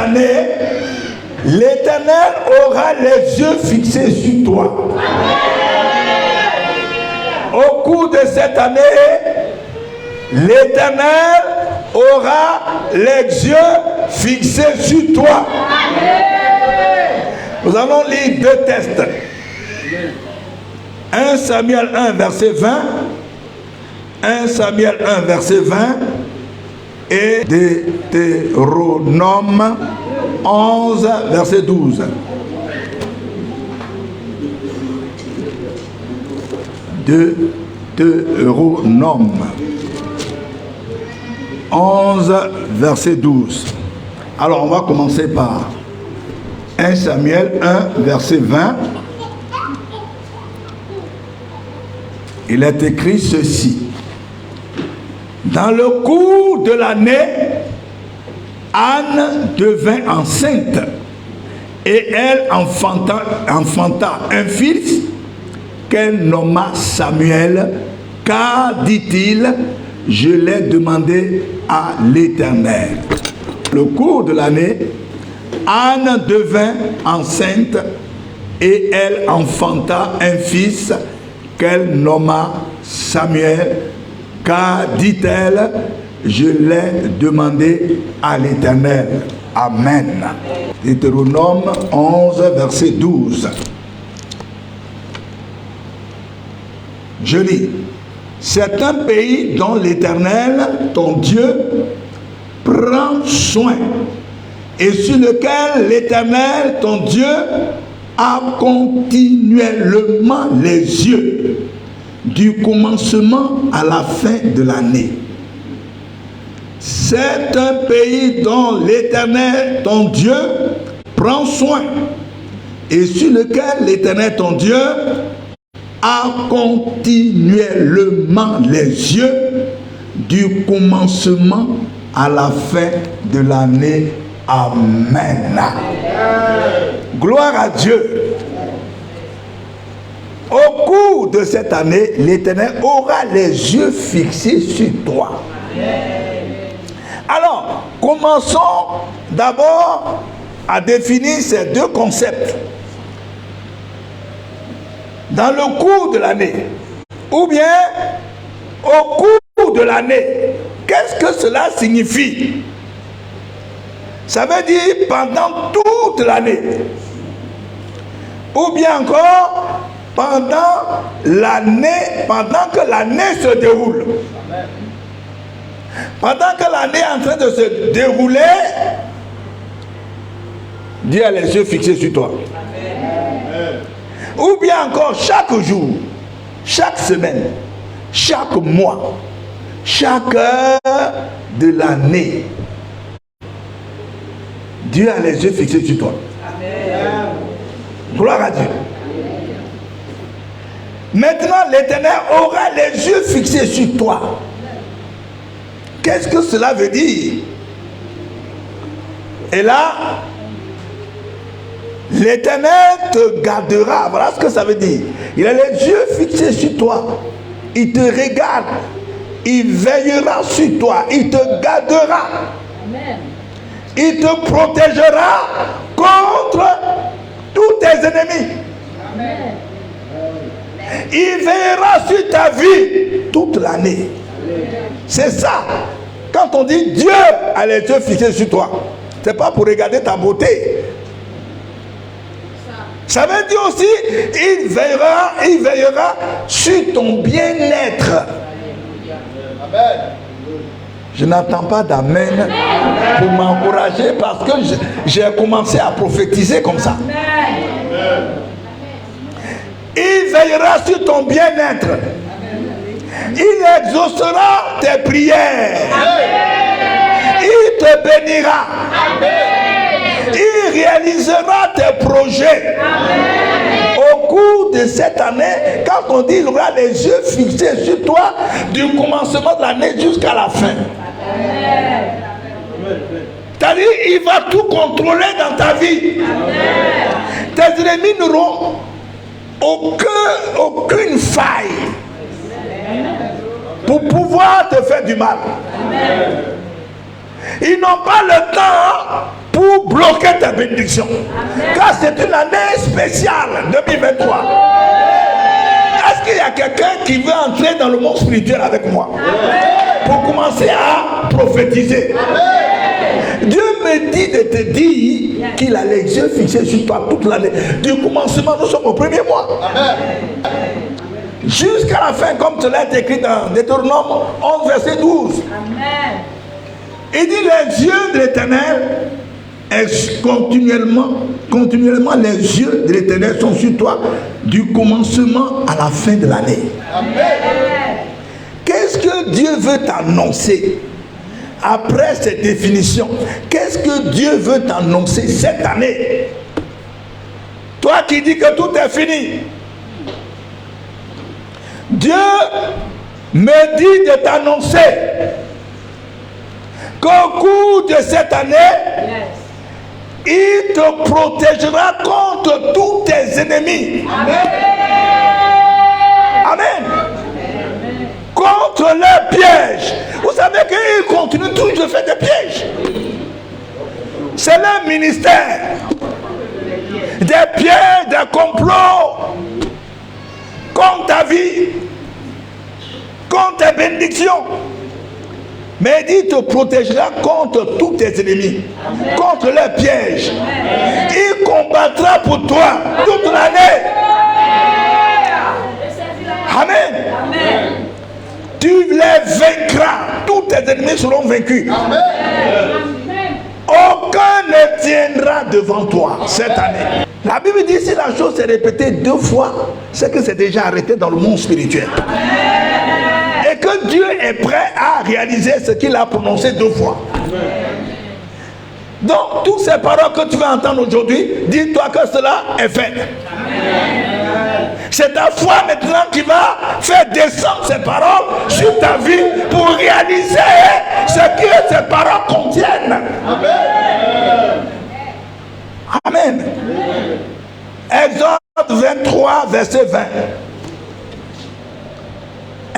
année, l'Éternel aura les yeux fixés sur toi. Au cours de cette année, l'Éternel aura les yeux fixés sur toi. Nous allons lire deux textes. 1 Samuel 1, verset 20. 1 Samuel 1, verset 20. Et Deutéronome 11, verset 12. Deutéronome 11, verset 12. Alors, on va commencer par 1 Samuel 1, verset 20. Il est écrit ceci. Dans le cours de l'année, Anne devint enceinte et elle enfanta un fils qu'elle nomma Samuel, car, dit-il, je l'ai demandé à l'Éternel. Le cours de l'année, Anne devint enceinte et elle enfanta un fils qu'elle nomma Samuel, car, dit-elle, je l'ai demandé à l'Éternel. Amen. Deutéronome 11, verset 12. Je lis. C'est un pays dont l'Éternel, ton Dieu, prend soin et sur lequel l'Éternel, ton Dieu, a continuellement les yeux du commencement à la fin de l'année. C'est un pays dont l'Éternel, ton Dieu, prend soin et sur lequel l'Éternel, ton Dieu, a continuellement les yeux du commencement à la fin de l'année. Amen. Gloire à Dieu. Au cours de cette année, l'Éternel aura les yeux fixés sur toi. Alors, commençons d'abord à définir ces deux concepts. Dans le cours de l'année, ou bien au cours de l'année, qu'est-ce que cela signifie? Ça veut dire pendant toute l'année, ou bien encore pendant l'année, pendant que l'année se déroule. Pendant que l'année est en train de se dérouler, Dieu a les yeux fixés sur toi. Ou bien encore chaque jour, chaque semaine, chaque mois, chaque heure de l'année, Dieu a les yeux fixés sur toi. Amen. Gloire à Dieu. Maintenant, l'Éternel aura les yeux fixés sur toi. Qu'est-ce que cela veut dire? Et là, l'Éternel te gardera. Voilà ce que ça veut dire. Il a les yeux fixés sur toi. Il te regarde. Il veillera sur toi. Il te gardera. Amen. Il te protégera contre tous tes ennemis. Amen. Il veillera sur ta vie toute l'année. C'est ça. Quand on dit Dieu a les yeux fixés sur toi, ce n'est pas pour regarder ta beauté. Ça veut dire aussi, il veillera sur ton bien-être. Amen. Je n'entends pas d'amen pour m'encourager parce que j'ai commencé à prophétiser comme ça. Il veillera sur ton bien-être. Il exaucera tes prières. Il te bénira. Il réalisera tes projets. Au cours de cette année, quand on dit il aura les yeux fixés sur toi du commencement de l'année jusqu'à la fin. C'est-à-dire, il va tout contrôler dans ta vie. Tes ennemis n'auront aucune faille pour pouvoir te faire du mal. Ils n'ont pas le temps pour bloquer ta bénédiction. Car c'est une année spéciale, 2023. Est-ce qu'il y a quelqu'un qui veut entrer dans le monde spirituel avec moi? Pour commencer à prophétiser. Dieu me dit de te dire qu'il a les yeux fixés sur toi toute l'année. Du commencement, nous sommes au premier mois. Jusqu'à la fin, comme cela est écrit dans Deutéronome 11, verset 12. Il dit les yeux de l'Éternel, continuellement les yeux de l'Éternel sont sur toi du commencement à la fin de l'année. Qu'est-ce que Dieu veut t'annoncer après cette définition? Qu'est-ce que Dieu veut t'annoncer cette année? Toi qui dis que tout est fini, Dieu me dit de t'annoncer qu'au cours de cette année, il te protégera contre tous tes ennemis. Amen. Contre les pièges. Vous savez qu'ils continuent toujours de faire des pièges. C'est leur ministère. Des pièges, des complots contre ta vie, contre tes bénédictions. Mais il te protégera contre tous tes ennemis, contre les pièges. Il combattra pour toi toute l'année. Amen. Tu les vaincras. Tous tes ennemis seront vaincus. Aucun ne tiendra devant toi cette année. La Bible dit si la chose s'est répétée 2 fois, c'est que c'est déjà arrêté dans le monde spirituel. Et que Dieu est prêt à réaliser ce qu'il a prononcé 2 fois. Donc, toutes ces paroles que tu vas entendre aujourd'hui, dis-toi que cela est fait. C'est ta foi maintenant qui va faire descendre ces paroles sur ta vie pour réaliser ce que ces paroles contiennent. Amen. Exode 23, verset 20.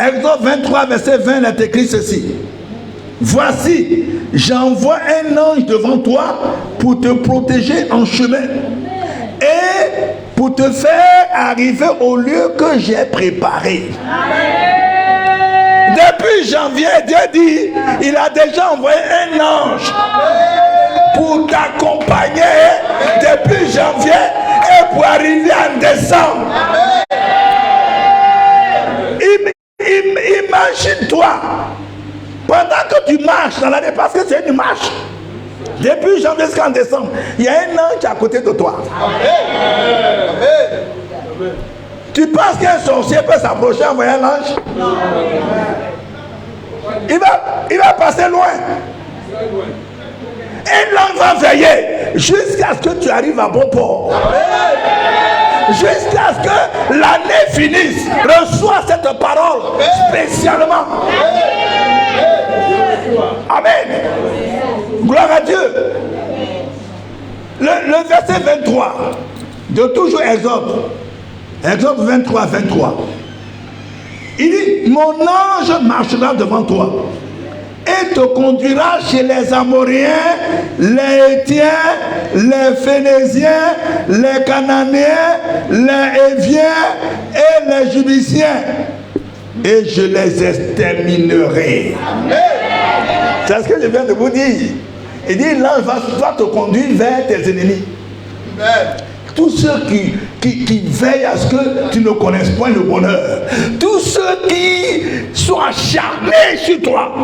Exode 23, verset 20, il est écrit ceci. Voici, j'envoie un ange devant toi pour te protéger en chemin et pour te faire arriver au lieu que j'ai préparé. Depuis janvier, Dieu dit, il a déjà envoyé un ange pour t'accompagner depuis janvier et pour arriver en décembre. Imagine-toi, pendant que tu marches dans l'année, parce que c'est une marche, depuis janvier jusqu'en décembre, il y a un ange à côté de toi. Tu penses qu'un sorcier peut s'approcher et envoyer un ange? Il va passer loin. Et l'ange va veiller jusqu'à ce que tu arrives à bon port. Jusqu'à ce que l'année finisse. Reçois cette parole spécialement. Amen. Gloire à Dieu. Le verset 23 de toujours Exode. Exode 23, 23. Il dit, mon ange marchera devant toi et te conduira chez les Amoréens, les Hétiens, les Phénésiens, les Cananéens, les Héviens et les Jubiciens. Et je les exterminerai. C'est ce que je viens de vous dire. Il dit, l'ange va te conduire vers tes ennemis. Tous ceux qui veillent à ce que tu ne connaisses point le bonheur. Tous ceux qui sont acharnés sur toi.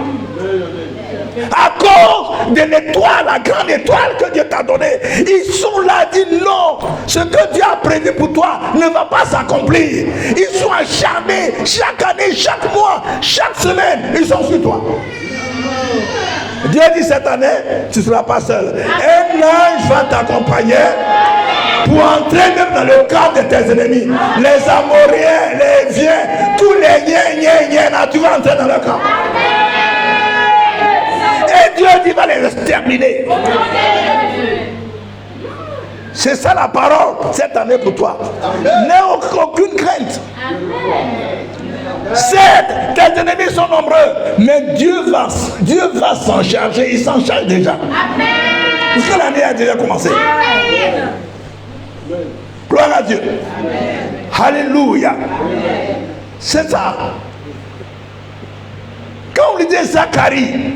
À cause de l'étoile, la grande étoile que Dieu t'a donnée. Ils sont là, disent non. Ce que Dieu a prévu pour toi ne va pas s'accomplir. Ils sont acharnés chaque année, chaque mois, chaque semaine. Ils sont sur toi. Dieu dit cette année, tu ne seras pas seul. Un ange va t'accompagner pour entrer même dans le cadre de tes ennemis. Les Amoréens, les Héviens, tous les là, tu vas entrer dans le camp. Et Dieu dit, va les exterminer. C'est ça la parole cette année pour toi. N'aie aucune crainte. Certes, tes ennemis sont nombreux, mais Dieu va s'en charger, il s'en charge déjà. Amen. Parce que l'année a déjà commencé. Gloire à Dieu. Alléluia. C'est ça. Quand on lisait Zacharie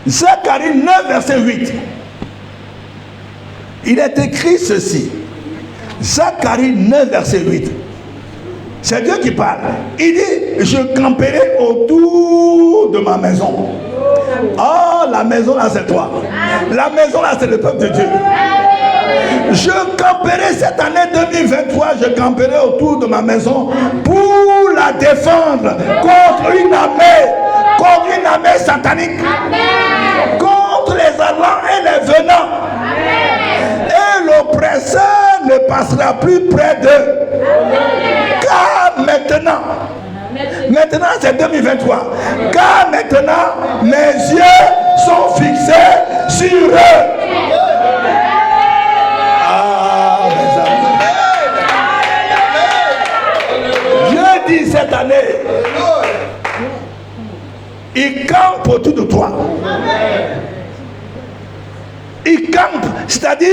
9, verset 8, il est écrit ceci. Zacharie 9, verset 8. C'est Dieu qui parle. Il dit, je camperai autour de ma maison. Oh, la maison là, c'est toi. La maison là, c'est le peuple de Dieu. Je camperai cette année 2023, je camperai autour de ma maison pour la défendre contre une armée satanique, contre les allants et les venants. Et l'oppresseur ne passera plus près d'eux. Car maintenant c'est 2023. Car maintenant mes yeux sont fixés sur eux. Ah, mes amis. Dieu dit cette année, il campe autour de toi. Il campe, c'est-à-dire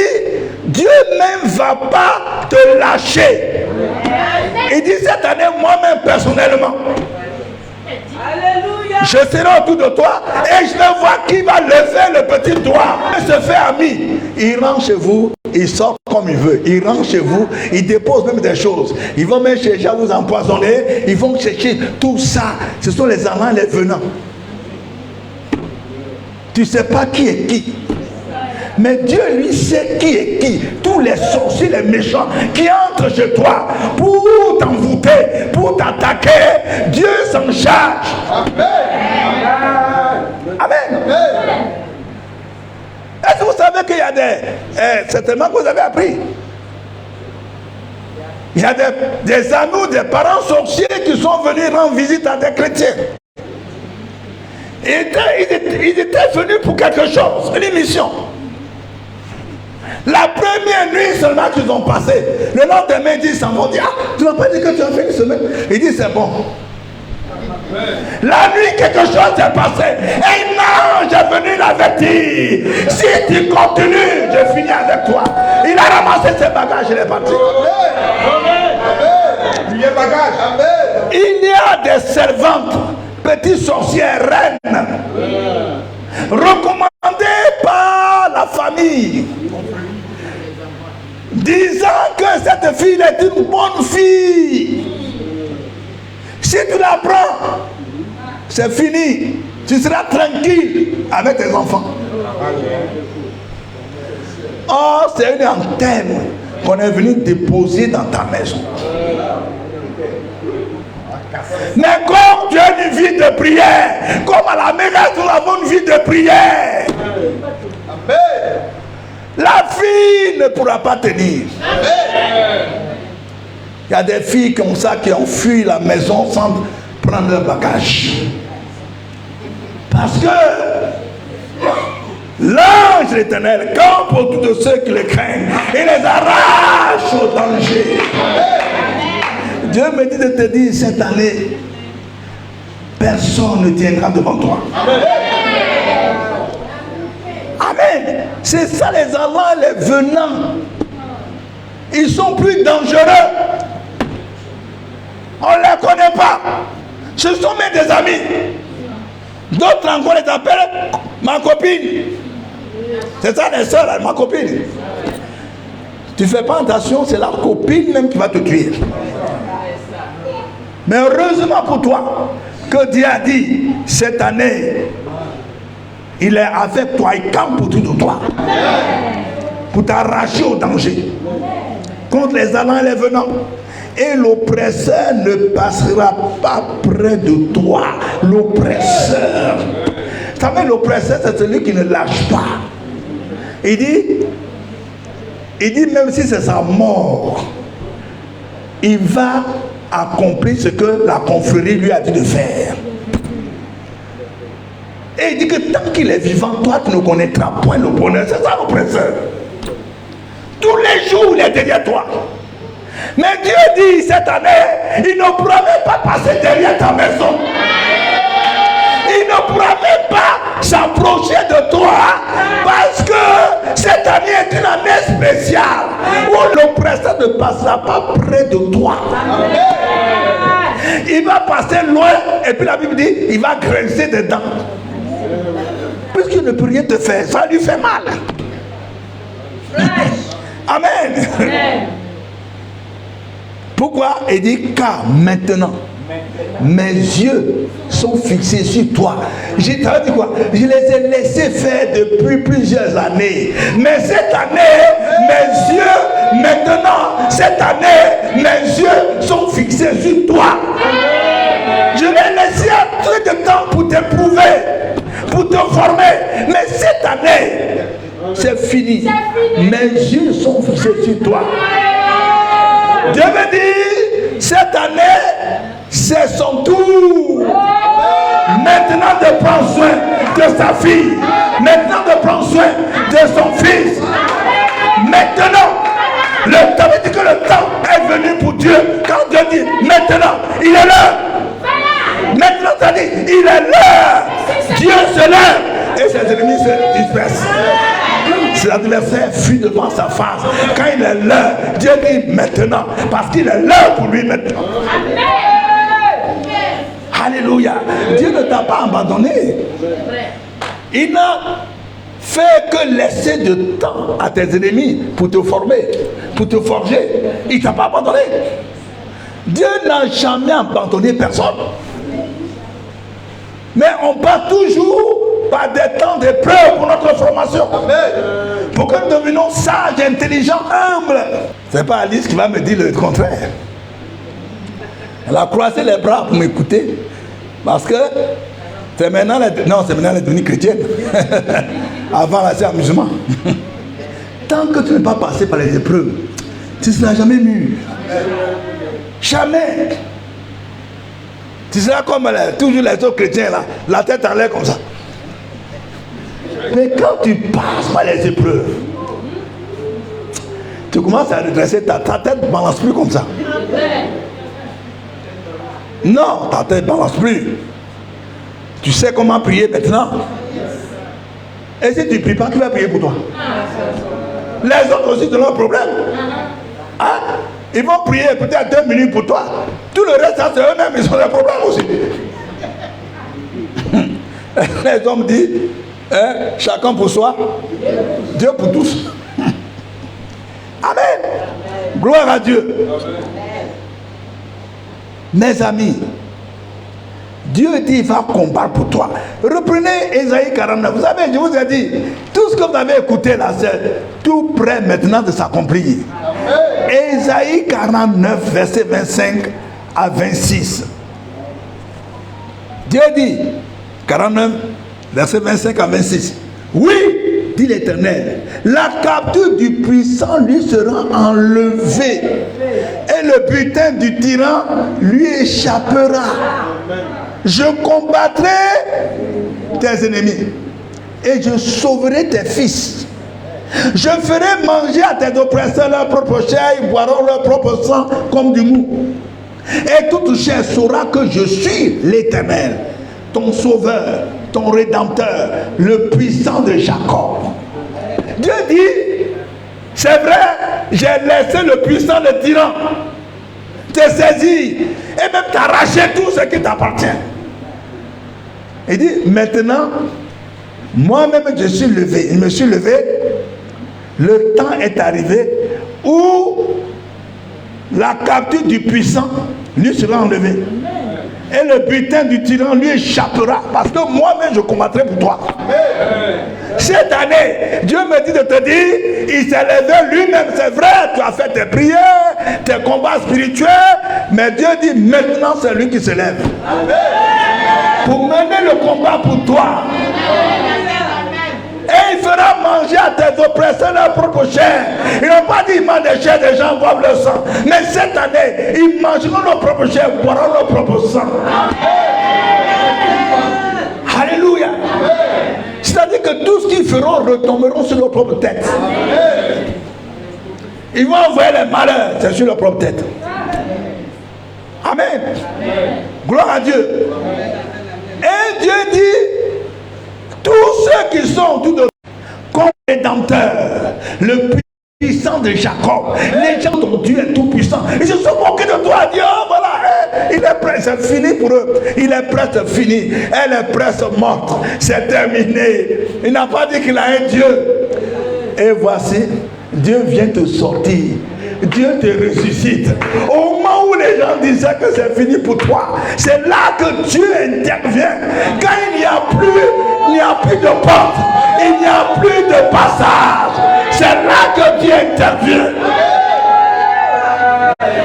Dieu même ne va pas te lâcher. Il dit cette année, moi-même personnellement, je serai autour de toi et je vais voir qui va lever le petit doigt. Il se fait ami. Il rentre chez vous, il sort comme il veut. Il rentre chez vous, il dépose même des choses. Ils vont même chercher à vous empoisonner. Ils vont chercher tout ça. Ce sont les allants, les venants. Tu ne sais pas qui est qui. Mais Dieu, lui, sait qui est qui. Tous les sorciers, les méchants qui entrent chez toi pour t'envoûter, pour t'attaquer, Dieu s'en charge. Amen. Est-ce que vous savez qu'il y a des... certainement que vous avez appris. Il y a des amis, des parents sorciers qui sont venus rendre visite à des chrétiens. Ils étaient venus pour quelque chose, une mission. La première nuit seulement qu'ils ont passé, le lendemain ils s'en vont dire, ah, tu n'as pas dit que tu as fait une semaine? Il dit c'est bon. La nuit quelque chose s'est passé. Et non, j'ai venu l'avertir. Si tu continues, je finis avec toi. Il a ramassé ses bagages, il est parti. Il y a des servantes, petites sorcières, reines, recommandées par la famille, disant que cette fille est une bonne fille. Si tu la prends, c'est fini. Tu seras tranquille avec tes enfants. Oh, c'est une antenne qu'on est venu déposer dans ta maison. Mais comme tu as une vie de prière, comme à la maison nous avons une vie de prière, la fille ne pourra pas tenir. Il y a des filles comme ça qui ont fui la maison sans prendre leur bagage. Parce que l'ange éternel campe autour de ceux qui les craignent et les arrache au danger. Dieu me dit de te dire cette année, personne ne tiendra devant toi. Amen. C'est ça les allants, les venants. Ils sont plus dangereux. On ne les connaît pas. Ce sont mes des amis. D'autres encore les appellent ma copine. C'est ça les soeurs, ma copine. Tu fais pas attention, c'est la copine même qui va te tuer. Mais heureusement pour toi que Dieu a dit cette année, il est avec toi, il campe autour de toi pour t'arracher au danger contre les allants et les venants. Et l'oppresseur ne passera pas près de toi. L'oppresseur. Vous savez, l'oppresseur, c'est celui qui ne lâche pas. Il dit même si c'est sa mort, il va accomplir ce que la confrérie lui a dit de faire. Et il dit que tant qu'il est vivant, toi tu ne connaîtras point le bonheur. C'est ça l'oppresseur. Tous les jours il est derrière toi. Mais Dieu dit cette année, il ne promet pas passer derrière ta maison. Il ne pourra même pas s'approcher de toi parce que cette année est une année spéciale où l'oppresseur ne passera pas près de toi. Il va passer loin et puis la Bible dit il va grincer des dents. Puisqu'il ne peut rien te faire, ça lui fait mal. Amen. Pourquoi? Il dit car maintenant mes yeux sont fixés sur toi. J'ai dit quoi? Je les ai laissés faire depuis plusieurs années. Mais cette année, mes yeux, maintenant, cette année, mes yeux sont fixés sur toi. Je vais laisser un truc de temps pour t'éprouver, pour te former. Mais cette année, c'est fini. Mes yeux sont fixés sur toi. Dieu me dit, cette année, c'est son tour. Maintenant de prendre soin de sa fille. Maintenant de prendre soin de son fils. Maintenant, le temps dit que le temps est venu pour Dieu. Quand Dieu dit maintenant, il est l'heure. Maintenant, ça dit, il est l'heure. Dieu se lève et ses ennemis se dispersent. Ses adversaires fuient devant sa face. Quand il est l'heure, Dieu dit maintenant, parce qu'il est l'heure pour lui maintenant. Alléluia. Dieu ne t'a pas abandonné. Il n'a fait que laisser de temps à tes ennemis pour te former, pour te forger. Il ne t'a pas abandonné. Dieu n'a jamais abandonné personne. Mais on part toujours par des temps d'épreuve pour notre formation. Pour que nous devenions sages, intelligents, humbles. Ce n'est pas Alice qui va me dire le contraire. Elle a croisé les bras pour m'écouter. Parce que c'est maintenant elle est devenue chrétienne. Avant là, c'est amusement. Tant que tu n'es pas passé par les épreuves, tu ne seras jamais mûr. Jamais. Tu seras comme toujours les autres chrétiens là, la tête en l'air comme ça. Mais quand tu passes par les épreuves, tu commences à redresser ta tête ne balance plus comme ça. Non, ta tête ne balance plus. Tu sais comment prier maintenant. Et si tu ne pries pas, qui va prier pour toi? Les autres aussi, c'est leur problème. Hein? Ils vont prier peut-être 2 minutes pour toi. Tout le reste, ça, c'est eux-mêmes, ils ont des problèmes aussi. Les hommes disent, hein, chacun pour soi, Dieu pour tous. Amen. Gloire à Dieu. Mes amis, Dieu dit il va combattre pour toi. Reprenez Ésaïe 49. Vous savez, je vous ai dit, tout ce que vous avez écouté là, c'est tout prêt maintenant de s'accomplir. Ésaïe 49, verset 25 à 26. Dieu dit, 49, verset 25 à 26. Oui, dit l'Éternel, la capture du puissant lui sera enlevée et le butin du tyran lui échappera. Je combattrai tes ennemis et je sauverai tes fils. Je ferai manger à tes oppresseurs leur propre chair, ils boiront leur propre sang comme du mou. Et toute chair saura que je suis l'Éternel, ton sauveur, ton rédempteur, le puissant de Jacob. Dieu dit, c'est vrai, j'ai laissé le puissant, le tyran, te saisir et même t'arracher tout ce qui t'appartient. Il dit, maintenant, moi-même je suis levé, je me suis levé, le temps est arrivé où la capture du puissant lui sera enlevée. Et le butin du tyran lui échappera. Parce que moi-même je combattrai pour toi. Cette année, Dieu me dit de te dire, il s'est levé lui-même, c'est vrai, tu as fait tes prières, tes combats spirituels, mais Dieu dit maintenant c'est lui qui se lève. Pour mener le combat pour toi. Et il fera manger à tes oppresseurs leur propre chair. Ils n'ont pas dit ils mangent des chairs, des gens boivent leur sang. Mais cette année, ils mangeront leur propre chair, boiront leur propre sang. Alléluia. C'est-à-dire que tout ce qu'ils feront retomberont sur leur propre tête. Ils vont envoyer les malheurs, c'est sur leur propre tête. Amen. Gloire à Dieu. Et Et Dieu dit, tous ceux qui sont autour de comme rédempteur, le puissant de Jacob, les gens dont Dieu est tout puissant, ils se sont moqués de toi. Dieu, voilà, il est presque fini pour eux. Il est presque fini. Elle est presque morte. C'est terminé. Il n'a pas dit qu'il a un Dieu. Et voici, Dieu vient te sortir. Dieu te ressuscite. Au moment où les gens disaient que c'est fini pour toi, c'est là que Dieu intervient. Quand il n'y a plus de porte, il n'y a plus de passage, c'est là que Dieu intervient.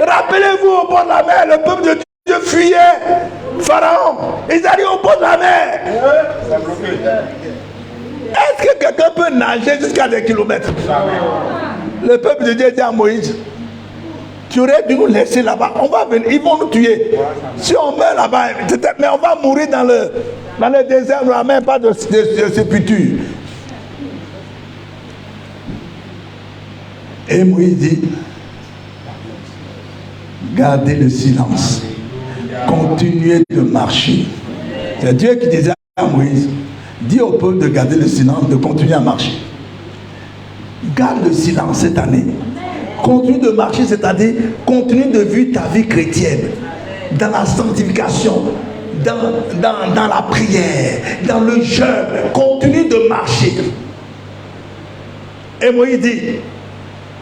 Rappelez-vous, au bord de la mer, le peuple de Dieu fuyait Pharaon. Ils allaient au bord de la mer. Est-ce que quelqu'un peut nager jusqu'à des kilomètres? Le peuple de Dieu dit à Moïse, tu aurais dû nous laisser là-bas. On va venir, ils vont nous tuer. Si on meurt là-bas, mais on va mourir dans le désert, on n'a même pas de sépulture. Et Moïse dit, gardez le silence. Continuez de marcher. C'est Dieu qui disait à Moïse, dis au peuple de garder le silence, de continuer à marcher. Garde le silence cette année. Continue de marcher, c'est-à-dire continue de vivre ta vie chrétienne dans la sanctification, dans la prière, dans le jeûne. Continue de marcher. Et Moïse dit,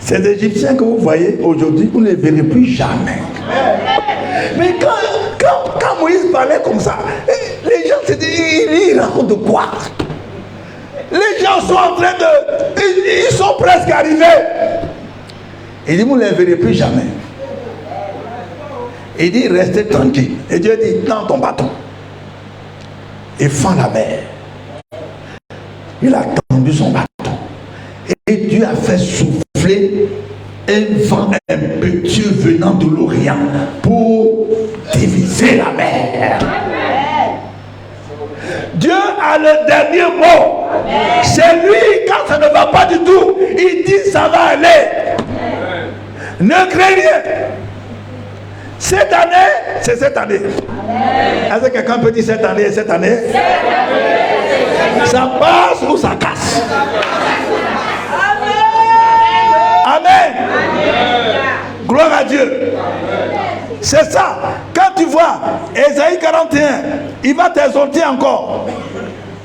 ces Égyptiens que vous voyez aujourd'hui, vous ne les verrez plus jamais. Mais quand Moïse parlait comme ça, les gens se disent, il raconte quoi? Les gens sont en train de... Ils sont presque arrivés. Il dit, vous ne les verrez plus jamais. Il dit, restez tranquille. Et Dieu dit, dans ton bâton. Et fend la mer. Il a tendu son bâton. Et Dieu a fait souffler un vent impétueux venant de l'Orient pour diviser la mer. Dieu a le dernier mot. C'est lui, quand ça ne va pas du tout, il dit ça va aller. Ne craignez rien. Cette année, c'est cette année. Est-ce que quelqu'un peut dire cette année, cette année? Ça passe ou ça casse? Amen. Gloire à Dieu. C'est ça. Quand tu vois Ésaïe 41, il va t'exhorter encore.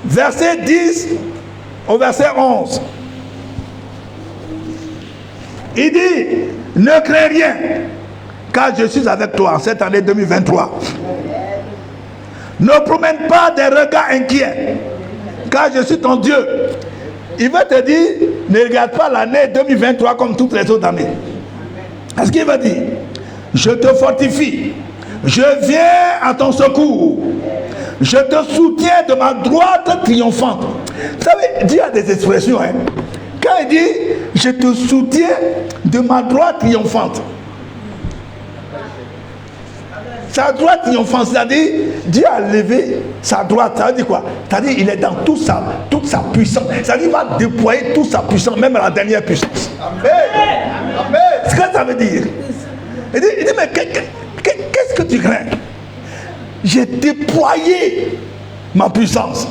Verset 10 au verset 11. Il dit, ne crains rien, car je suis avec toi en cette année 2023. Ne promène pas des regards inquiets, car je suis ton Dieu. Il va te dire, ne regarde pas l'année 2023 comme toutes les autres années. Est-ce qu'il va dire, je te fortifie, je viens à ton secours, je te soutiens de ma droite triomphante. Vous savez, Dieu a des expressions. Quand il dit, je te soutiens de ma droite triomphante. Sa droite triomphante, c'est-à-dire, Dieu a levé sa droite. Ça veut dire quoi? C'est-à-dire, il est dans toute sa puissance. C'est-à-dire, il va déployer toute sa puissance, même à la dernière puissance. Amen. C'est ce que ça veut dire. Il dit mais qu'est-ce que tu crains? J'ai déployé ma puissance.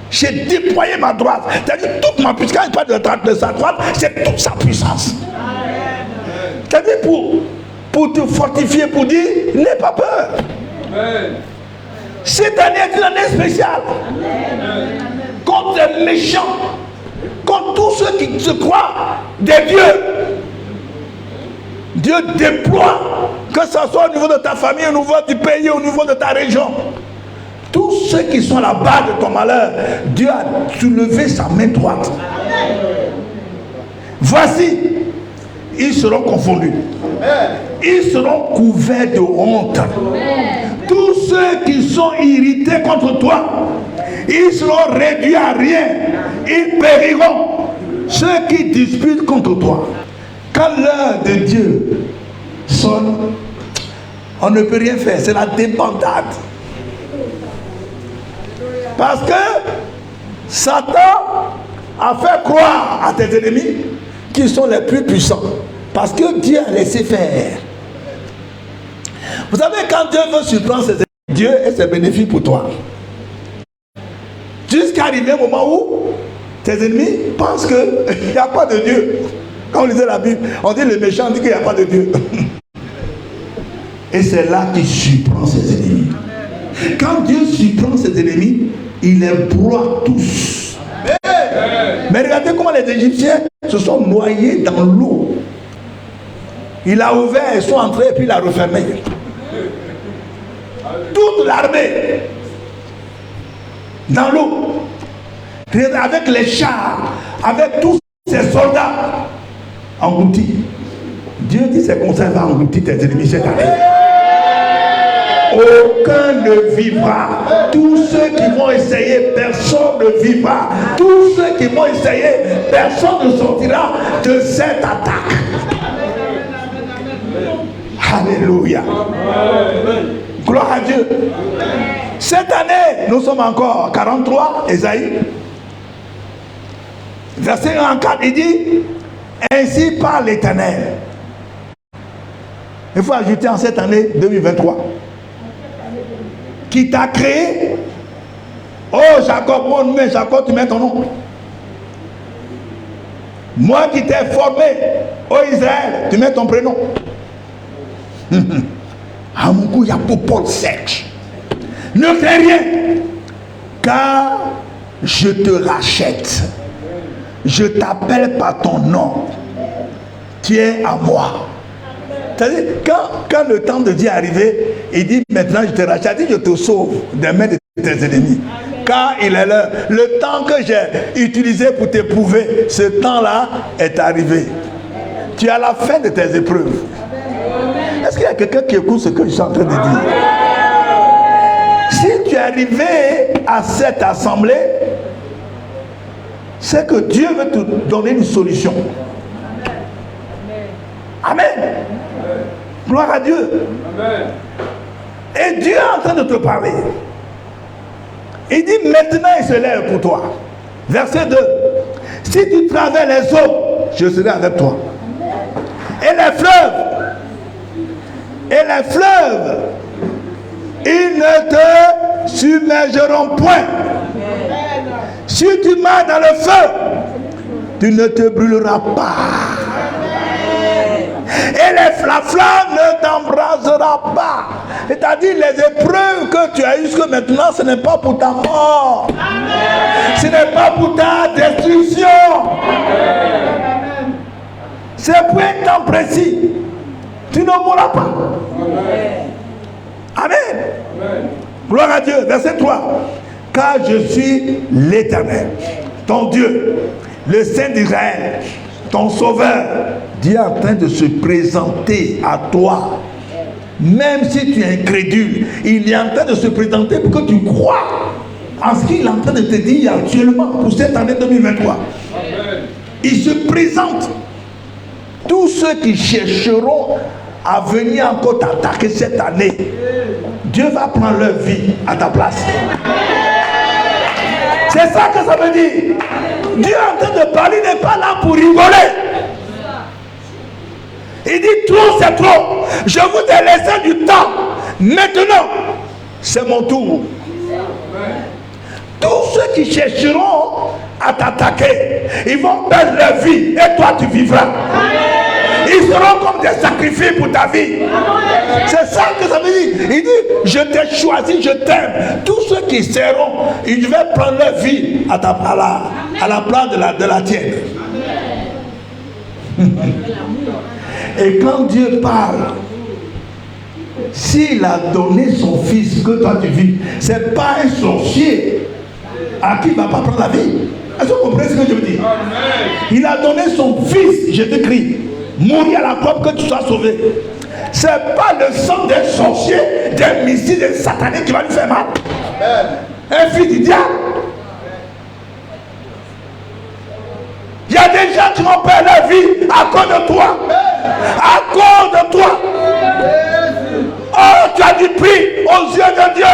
J'ai déployé ma droite. C'est-à-dire toute ma puissance. Quand il parle de sa droite, c'est toute sa puissance. C'est-à-dire pour te fortifier, pour dire, n'aie pas peur. Cette année est une année spéciale. Contre les méchants, contre tous ceux qui se croient des dieux. Dieu déploie, que ce soit au niveau de ta famille, au niveau du pays, au niveau de ta région. Tous ceux qui sont à la base de ton malheur, Dieu a soulevé sa main droite. Voici, ils seront confondus. Ils seront couverts de honte. Tous ceux qui sont irrités contre toi, ils seront réduits à rien. Ils périront. Ceux qui disputent contre toi. Quand l'heure de Dieu sonne, on ne peut rien faire. C'est la débandade. Parce que Satan a fait croire à tes ennemis qu'ils sont les plus puissants. Parce que Dieu a laissé faire. Vous savez, quand Dieu veut surprendre ses ennemis, Dieu est ses bénéfices pour toi. Jusqu'à arriver au moment où tes ennemis pensent qu'il n'y a pas de Dieu. Quand on lisait la Bible, on dit le méchant dit qu'il n'y a pas de Dieu. Et c'est là qu'il surprend ses ennemis. Quand Dieu surprend ses ennemis, il les broie tous. Mais regardez comment les Égyptiens se sont noyés dans l'eau. Il a ouvert, ils sont entrés et puis il a refermé. Toute l'armée dans l'eau, avec les chars, avec tous ces soldats engloutis. Dieu dit c'est comme ça, il va engloutir tes ennemis cette année. Aucun ne vivra. Tous ceux qui vont essayer, personne ne vivra. Tous ceux qui vont essayer, personne ne sortira de cette attaque. Alléluia. Gloire à Dieu. Cette année, nous sommes encore à 43, Ésaïe. Verset 1-4, il dit, ainsi parle l'Éternel. Il faut ajouter en cette année 2023. Qui t'a créé. Oh Jacob, mon nom, Jacob, tu mets ton nom. Moi qui t'ai formé, oh Israël, tu mets ton prénom. À mon coup, il y a pour Paul sèche. Ne fais rien, car je te rachète. Je t'appelle par ton nom. Tu es à moi. C'est-à-dire, quand le temps de Dieu est arrivé, il dit maintenant je te rachète, il dit je te sauve des mains de tes ennemis. Car il est l'heure. Le temps que j'ai utilisé pour t'éprouver, ce temps-là est arrivé. Tu es à la fin de tes épreuves. Est-ce qu'il y a quelqu'un qui écoute ce que je suis en train de dire? Si tu es arrivé à cette assemblée, c'est que Dieu veut te donner une solution. Amen. Gloire à Dieu. Et Dieu est en train de te parler. Il dit maintenant il se lève pour toi. Verset 2. Si tu traverses les eaux, je serai avec toi. Et les fleuves, ils ne te submergeront point. Si tu marches dans le feu, tu ne te brûleras pas. Et la flamme ne t'embrasera pas. C'est-à-dire les épreuves que tu as eues jusque maintenant, ce n'est pas pour ta mort. Ce n'est pas pour ta destruction. C'est pour un temps précis. Tu ne mourras pas. Amen. Gloire à Dieu. Verset 3. Car je suis l'Éternel, ton Dieu, le Saint d'Israël, ton Sauveur. Dieu est en train de se présenter à toi. Même si tu es incrédule, il est en train de se présenter pour que tu crois en ce qu'il est en train de te dire actuellement pour cette année 2023. Il se présente. Tous ceux qui chercheront à venir encore t'attaquer cette année, Dieu va prendre leur vie à ta place. C'est ça que ça veut dire. Dieu est en train de parler, il n'est pas là pour rigoler. Il dit trop, c'est trop. Je vous ai laissé du temps. Maintenant, c'est mon tour. Tous ceux qui chercheront à t'attaquer, ils vont perdre leur vie et toi tu vivras. Ils seront comme des sacrifices pour ta vie. C'est ça que ça veut dire. Il dit, je t'ai choisi, je t'aime. Tous ceux qui seront, ils vont prendre leur vie à la place de la tienne. Et quand Dieu parle, s'il a donné son fils que toi tu vis, c'est pas un sorcier à qui il ne va pas prendre la vie. Est-ce que vous comprenez ce que je veux dire? Il a donné son fils, Jésus-Christ, mourir à la croix pour que tu sois sauvé. C'est pas le sang d'un sorcier, d'un missile, d'un satanique qui va lui faire mal. Un fils du diable. Il y a des gens qui vont perdre leur vie à cause de toi. À cause de toi. Oh, tu as du prix aux yeux de Dieu.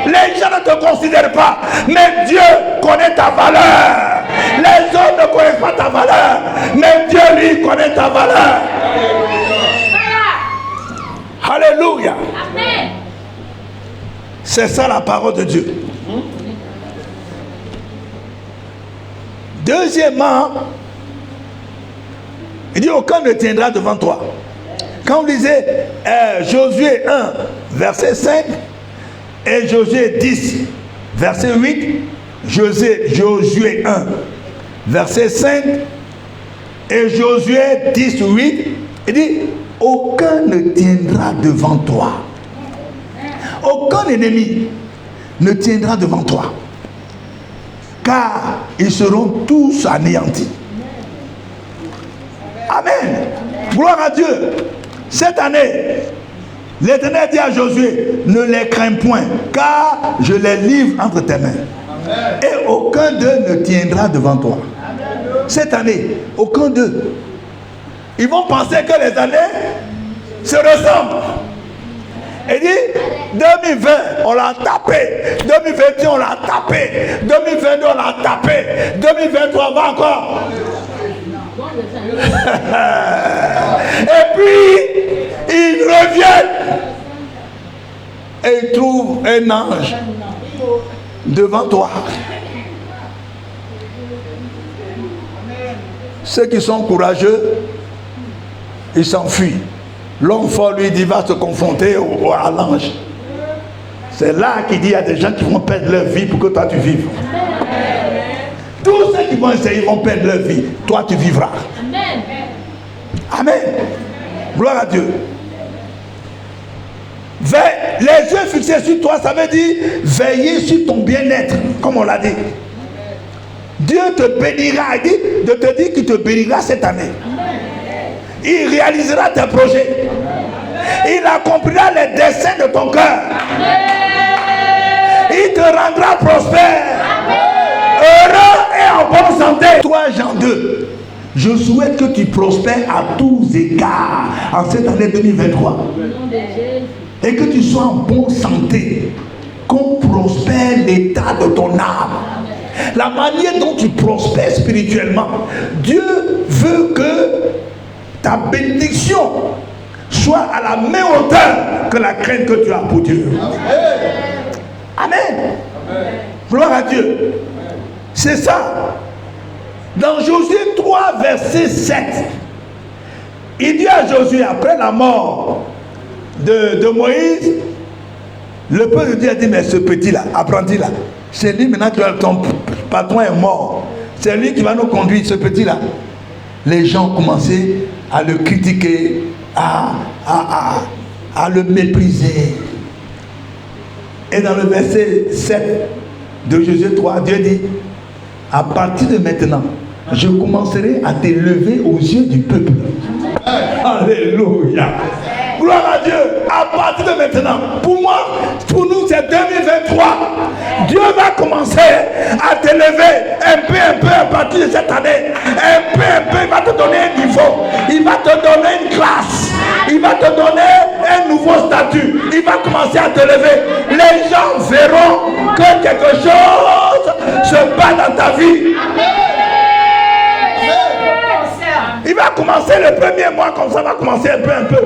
Les gens ne te considèrent pas. Mais Dieu connaît ta valeur. Les hommes ne connaissent pas ta valeur. Mais Dieu, lui, connaît ta valeur. Alléluia. C'est ça la parole de Dieu. Deuxièmement, il dit aucun ne tiendra devant toi. Quand vous lisez Josué 1, verset 5, et Josué 10, verset 8, Josué 1, verset 5, et Josué 10, 8, il dit, aucun ne tiendra devant toi. Aucun ennemi ne tiendra devant toi. Car ils seront tous anéantis. Amen. Gloire à Dieu. Cette année, l'Éternel dit à Josué, ne les crains point, car je les livre entre tes mains. Amen. Et aucun d'eux ne tiendra devant toi. Amen. Cette année, aucun d'eux. Ils vont penser que les années se ressemblent. Il dit, 2020, on l'a tapé. 2021, on l'a tapé. 2022, on l'a tapé. 2023, on va encore. Et puis, ils reviennent. Et ils trouvent un ange devant toi. Ceux qui sont courageux, ils s'enfuient. L'homme fort, lui, dit, va se confronter à l'ange. C'est là qu'il dit, il y a des gens qui vont perdre leur vie pour que toi tu vives. Tous ceux qui vont essayer vont perdre leur vie. Toi, tu vivras. Amen. Amen. Gloire à Dieu. Les yeux fixés sur toi, ça veut dire veiller sur ton bien-être, comme on l'a dit. Dieu te bénira, il dit de te dire qu'il te bénira cette année. Il réalisera tes projets. Il accomplira les desseins de ton cœur. Il te rendra prospère, heureux et en bonne santé. 3 Jean 2. Je souhaite que tu prospères à tous égards en cette année 2023. Et que tu sois en bonne santé. Qu'on prospère l'état de ton âme. La manière dont tu prospères spirituellement. Dieu veut que ta bénédiction soit à la même hauteur que la crainte que tu as pour Dieu. Amen. Amen. Gloire à Dieu. C'est ça. Dans Josué 3, verset 7, il dit à Josué, après la mort de Moïse, le peuple de Dieu a dit, mais ce petit-là, apprenti-là, c'est lui maintenant que ton patron est mort. C'est lui qui va nous conduire, ce petit-là. Les gens ont commencé à le critiquer, à le mépriser. Et dans le verset 7 de Josué 3, Dieu dit, à partir de maintenant, je commencerai à t'élever aux yeux du peuple. Alléluia. Gloire à Dieu. À partir de maintenant, pour moi, pour nous, c'est 2023. Dieu va commencer à t'élever un peu à partir de cette année. Un peu, il va te donner un niveau. Il va te donner une classe. Il va te donner un nouveau statut. Il va commencer à t'élever. Les gens verront que quelque chose se bat dans ta vie. Il va commencer le premier mois comme ça, va commencer un peu.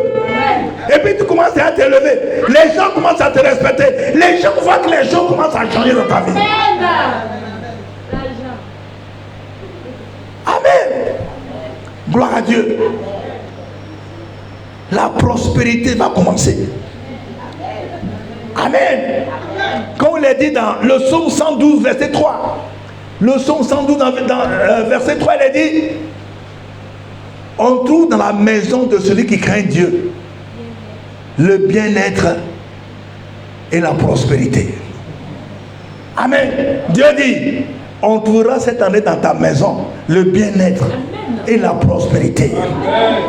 Et puis tu commences à t'élever. Les gens commencent à te respecter. Les gens voient que les gens commencent à changer dans ta vie. Amen. Gloire à Dieu. La prospérité va commencer. Amen. Comme on l'a dit dans le psaume 112, verset 3. Le psaume 112, dans verset 3, il est dit, on trouve dans la maison de celui qui craint Dieu le bien-être et la prospérité. Amen. Dieu dit, on trouvera cette année dans ta maison le bien-être et la prospérité. Amen.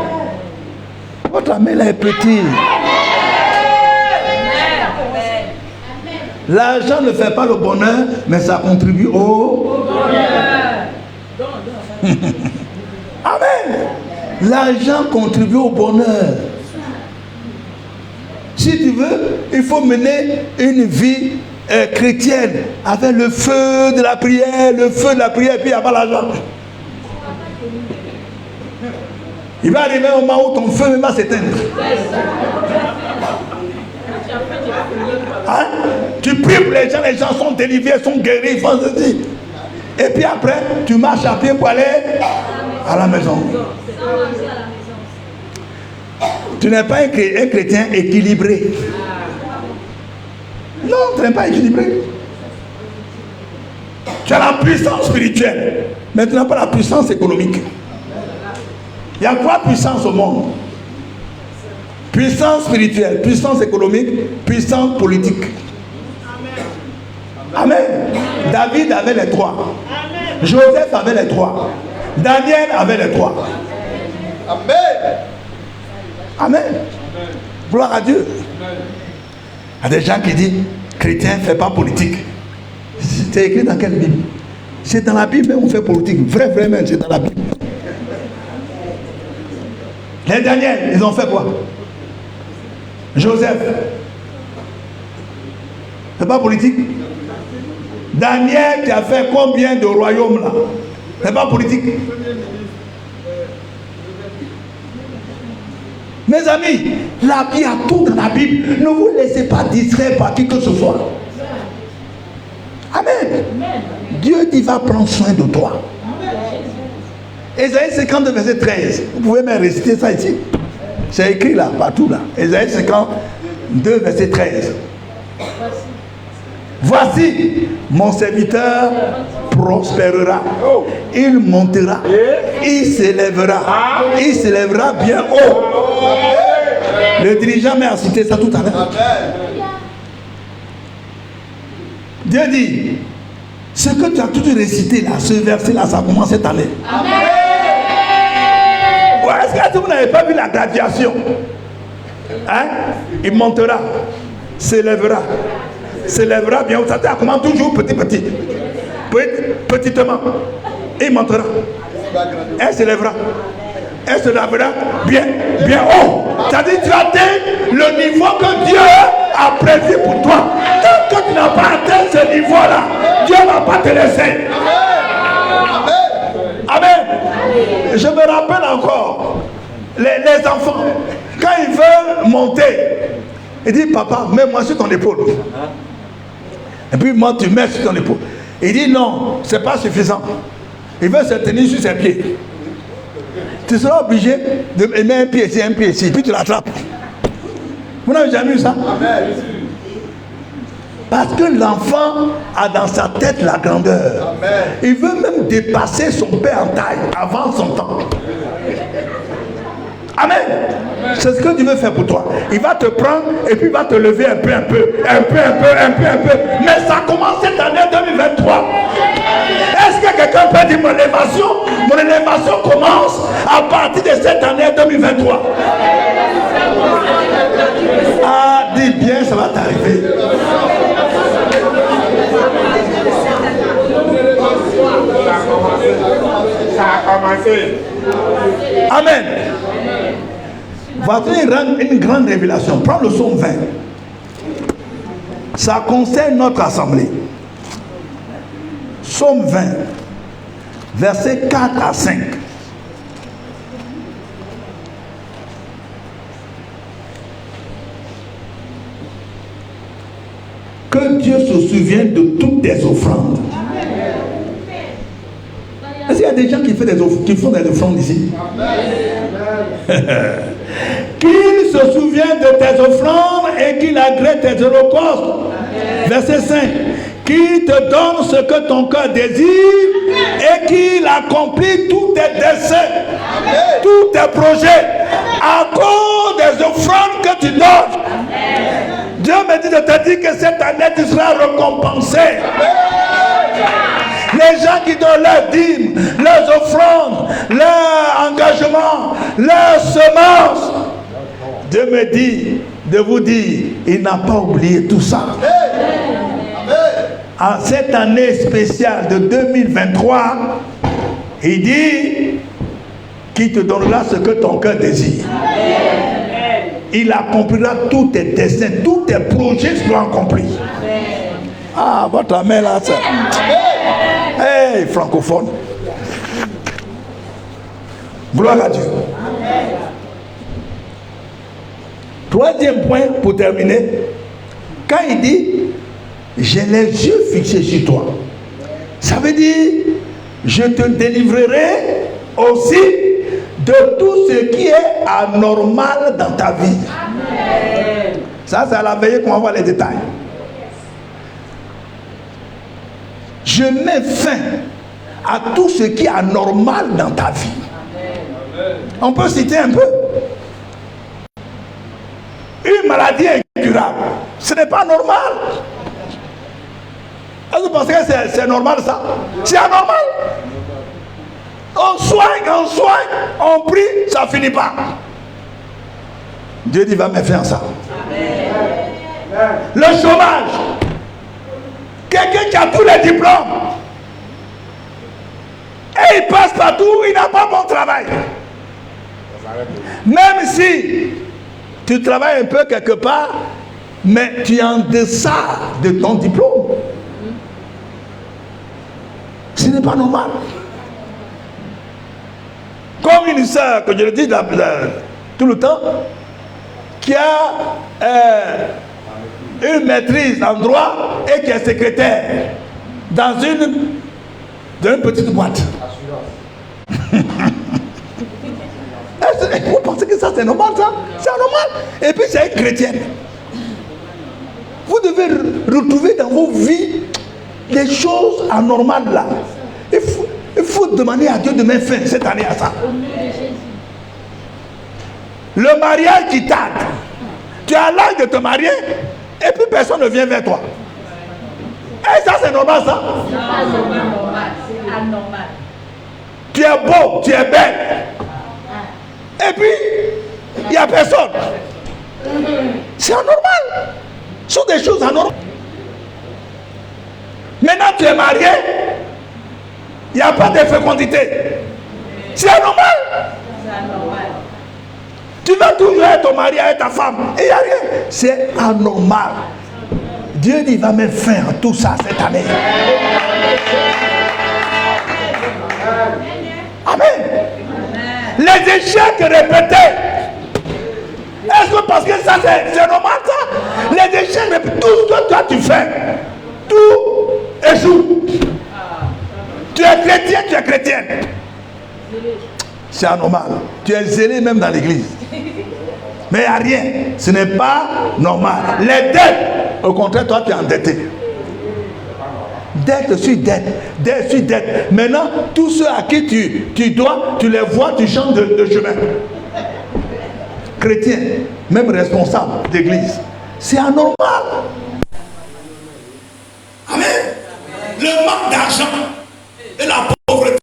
Votre amie là est petite. L'argent ne fait pas le bonheur, mais ça contribue au bonheur. Amen. L'argent contribue au bonheur. Si tu veux, il faut mener une vie chrétienne avec le feu de la prière, et puis avoir l'argent. Il va arriver un moment où ton feu va s'éteindre. Hein? Tu pries pour les gens sont délivrés, sont guéris, ils font ceci. Et puis après, tu marches à pied pour aller à la maison. Tu n'es pas un chrétien équilibré. Non, tu n'es pas équilibré. Tu as la puissance spirituelle, mais tu n'as pas la puissance économique. Il y a trois puissances au monde. Puissance spirituelle, puissance économique, puissance politique. Amen. David avait les trois. Joseph avait les trois. Daniel avait les trois. Amen. Amen. Gloire à Dieu. Il y a des gens qui disent, chrétien ne fait pas politique. C'est écrit dans quelle Bible? C'est dans la Bible, mais on fait politique. Vraiment, c'est dans la Bible. Les Daniel, ils ont fait quoi? Joseph. C'est pas politique. Daniel qui a fait combien de royaumes là? C'est pas politique. Mes amis, la Bible a tout dans la Bible. Ne vous laissez pas distraire par qui que ce soit. Amen. Dieu dit va prendre soin de toi. Ésaïe 52 verset 13. Vous pouvez même réciter ça ici. C'est écrit là, partout là. Ésaïe 52 verset 13. Voici, mon serviteur prospérera. Il montera. Il s'élèvera bien haut. Le dirigeant m'a cité ça tout à l'heure. Dieu dit, ce que tu as tout récité là, ce verset là, ça commence cette année. Amen. Ouais, est-ce que vous n'avez pas vu la graduation? Hein? Il montera, s'élèvera bien. Ça commence toujours petitement. Il montera. Elle s'élèvera bien haut. C'est-à-dire tu atteins le niveau que Dieu a prévu pour toi. Tant que tu n'as pas atteint ce niveau-là, Dieu ne va pas te laisser. Amen. Je me rappelle encore, les enfants, quand ils veulent monter, ils disent, papa, mets-moi sur ton épaule. Et puis moi, tu mets sur ton épaule. Il dit, non, ce n'est pas suffisant. Il veut se tenir sur ses pieds. Tu seras obligé de mettre un pied ici, puis tu l'attrapes. Vous n'avez jamais vu ça? Amen. Parce que l'enfant a dans sa tête la grandeur. Amen. Il veut même dépasser son père en taille avant son temps. Amen. C'est ce que Dieu veut faire pour toi. Il va te prendre et puis il va te lever un peu. Mais ça commence cette année 2023. Est-ce que quelqu'un peut dire mon élévation commence à partir de cette année 2023? Ah, dis bien, ça va t'arriver. Ça a commencé. Amen. Voici une grande révélation. Prends le psaume 20. Ça concerne notre assemblée. Psaume 20, versets 4 à 5. Que Dieu se souvienne de toutes tes offrandes. Est-ce qu'il y a des gens qui font des offrandes ici? Qu'il se souvienne de tes offrandes et qu'il agrée tes holocaustes. Verset 5. Qu'il te donne ce que ton cœur désire et qu'il accomplit tous tes desseins, tous tes projets à cause des offrandes que tu donnes. Dieu me dit de te dire que cette année tu seras récompensé. Les gens qui donnent leurs dîmes, leurs offrandes, leurs engagements, leurs semences. Dieu me dit de vous dire, il n'a pas oublié tout ça. En cette année spéciale de 2023, il dit qu'il te donnera ce que ton cœur désire. Il accomplira tous tes desseins, tous tes projets seront accomplis. Ah, votre main là, ça. Hey, francophone. Gloire à Dieu. Troisième point pour terminer. Quand il dit j'ai les yeux fixés sur toi, ça veut dire je te délivrerai aussi de tout ce qui est anormal dans ta vie. Amen. Ça, c'est à la veillée qu'on va voir les détails. Je mets fin à tout ce qui est anormal dans ta vie. Amen. On peut citer un peu. Une maladie incurable, ce n'est pas normal. Est-ce que vous pensez que c'est normal ça? C'est anormal. On soigne, on prie, ça ne finit pas. Dieu dit, va me faire ça. Amen. Le chômage. Quelqu'un qui a tous les diplômes et il passe partout, il n'a pas bon travail. Même si tu travailles un peu quelque part, mais tu es en deçà de ton diplôme. Ce n'est pas normal. Comme une soeur, que je le dis tout le temps, qui a une maîtrise en droit et qui est secrétaire dans une petite boîte. Vous pensez que ça c'est normal ça? C'est anormal. Et puis c'est une chrétienne. Vous devez retrouver dans vos vies les choses anormales là. Il faut demander à Dieu de mettre fin cette année à ça. Le mariage qui tarde. Tu as l'âge de te marier et puis personne ne vient vers toi. Et ça c'est normal ça? C'est pas normal, c'est anormal. Tu es beau, tu es belle. Et puis, il n'y a personne. C'est anormal. Ce sont des choses anormales. Maintenant tu es marié, il n'y a pas de fécondité. C'est anormal. C'est anormal. Tu vas toujours être ton mari avec ta femme. Et il n'y a rien. C'est anormal. Dieu dit, va mettre fin à tout ça cette année. Amen. Les échecs répétés. Est-ce que parce que ça c'est normal ça? Les échecs répétés. Tout ce que toi tu fais, tout échoue. Tu es chrétien, tu es chrétienne. C'est anormal. Tu es zélé même dans l'église. Mais il n'y a rien. Ce n'est pas normal. Les dettes, au contraire, toi tu es endetté. Dette sur dette, dette sur dette. Maintenant, tous ceux à qui tu dois, tu les vois, tu changes de chemin. Chrétien, même responsable d'église. C'est anormal. Amen. Le manque d'argent et la pauvreté.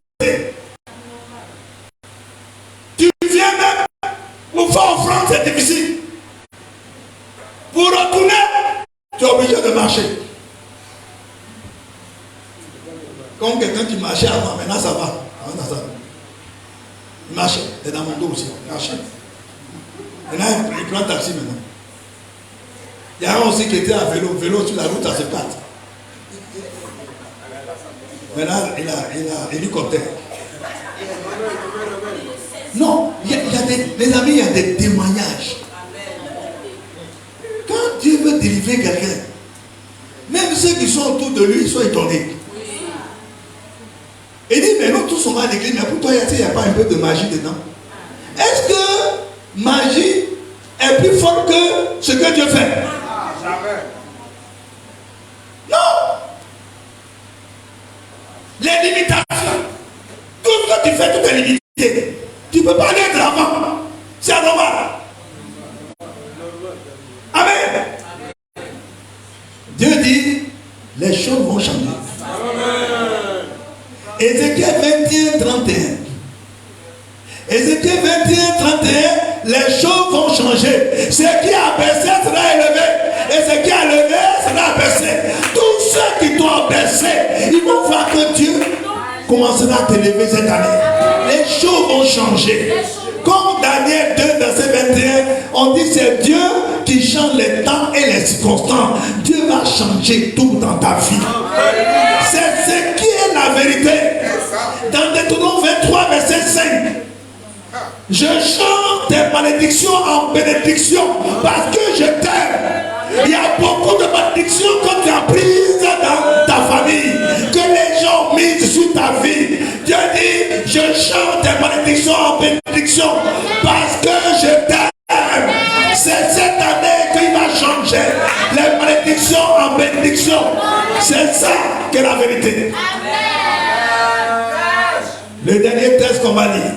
Tu viens même pour faire offrande, c'est difficile. Pour retourner, tu es obligé de marcher. Comme quelqu'un qui marchait avant, maintenant ça va. Il marchait, c'est dans mon dos aussi. Il marchait. Maintenant il prend taxi maintenant. Il y a un aussi qui était à vélo sur la route à ce pattes. Maintenant il a hélicoptère. Non, il y a les amis, il y a des témoignages. Quand Dieu veut délivrer quelqu'un, même ceux qui sont autour de lui sont étonnés. Il dit, mais nous tous on va à l'église, mais pour toi, il n'y a pas un peu de magie dedans? Est-ce que magie est plus forte que ce que Dieu fait? Non. Les limitations. Tout ce que tu fais, tout est limité. Tu ne peux pas aller de l'avant. C'est anormal. Amen. Dieu dit, les choses vont changer. Ézéchiel 21, 31. Ézéchiel 21, 31, les choses vont changer. Ce qui a baissé sera élevé. Et ce qui a levé sera baissé. Tous ceux qui t'ont baissé, ils vont voir que Dieu commencera à t'élever cette année. Les choses vont changer. Comme Daniel 2, verset 21, on dit c'est Dieu qui change les temps et les circonstances. Dieu va changer tout dans ta vie. C'est ce qui est la vérité. Dans Deutéronome 23, verset 5, je change tes malédictions en bénédictions parce que je t'aime. Il y a beaucoup de malédictions que tu as prises dans ta famille, que les gens misent sur ta vie. Je change tes malédictions en bénédiction parce que je t'aime. C'est cette année qu'il va changer les malédictions en bénédiction. C'est ça que la vérité. Le dernier texte qu'on va lire,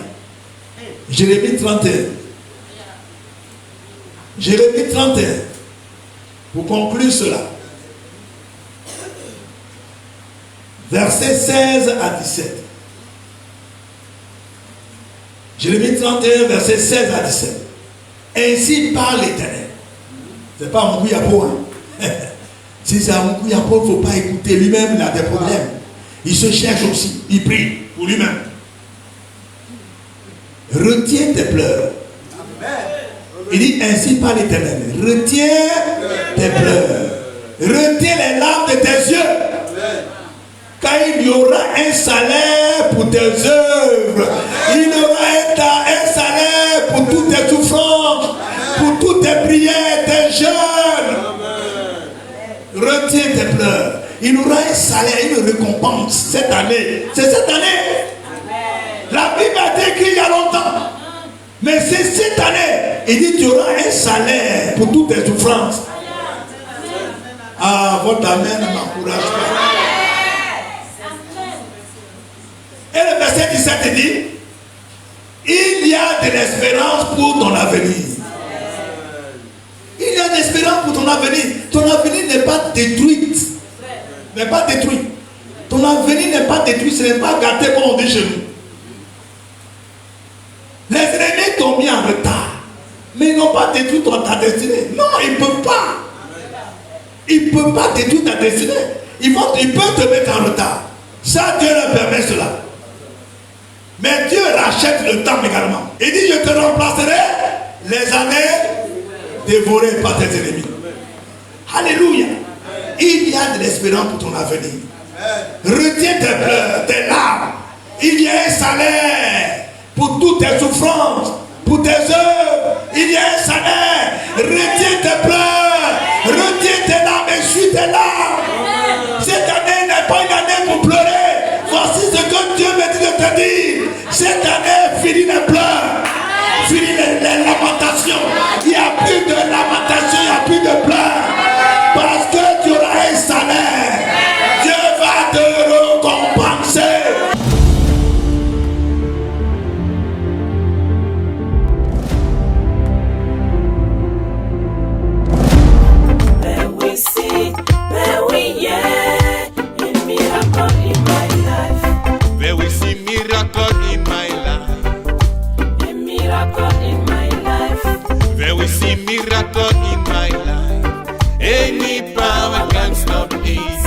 Jérémie 31. Jérémie 31. Pour conclure cela. Versets 16 à 17. Jérémie 31, versets 16 à 17. Ainsi parle l'Éternel. C'est pas un Mouyapo. Hein? Si c'est un Mouyapo, il ne faut pas écouter. Lui-même, il a des problèmes. Il se cherche aussi. Il prie pour lui-même. Retiens tes pleurs. Il dit ainsi par l'Éternel. Retiens tes pleurs. Retiens les larmes de tes yeux. Car il y aura un salaire pour tes œuvres. Il y aura un salaire pour toutes tes souffrances, pour toutes tes prières, tes jeûnes. Retiens tes pleurs. Il y aura un salaire, une récompense cette année. C'est cette année. La Bible a été écrite il y a longtemps. Mais c'est cette année. Il dit tu auras un salaire pour toutes tes souffrances. Ah, votre amen ne m'encourage pas. Et le verset 17 dit, il y a de l'espérance pour ton avenir. Il y a de l'espérance pour ton avenir. Ton avenir n'est pas détruit. N'est pas détruit. Ton avenir n'est pas détruit. Ce n'est pas gâté comme on dit chez nous. Les ennemis t'ont mis en retard. Mais ils n'ont pas détruit ta destinée. Non, ils ne peuvent pas. Ils ne peuvent pas détruire ta destinée. Ils peuvent te mettre en retard. Ça, Dieu leur permet cela. Mais Dieu rachète le temps également. Il dit, je te remplacerai les années dévorées par tes ennemis. Alléluia. Il y a de l'espérance pour ton avenir. Retiens tes pleurs, tes larmes. Il y a un salaire pour toutes tes souffrances, pour tes œuvres. Il y a un salaire. Retiens tes pleurs. Retiens tes larmes et suis tes larmes. Cette année n'est pas une année pour pleurer. Voici ce que Dieu me dit de te dire. Cette année, finis les pleurs. Finis les lamentations. Il n'y a plus de lamentations, il n'y a plus de pleurs. Parce que tu auras un salaire. Dieu va te récompenser. Miracle in my life. Any power can stop me.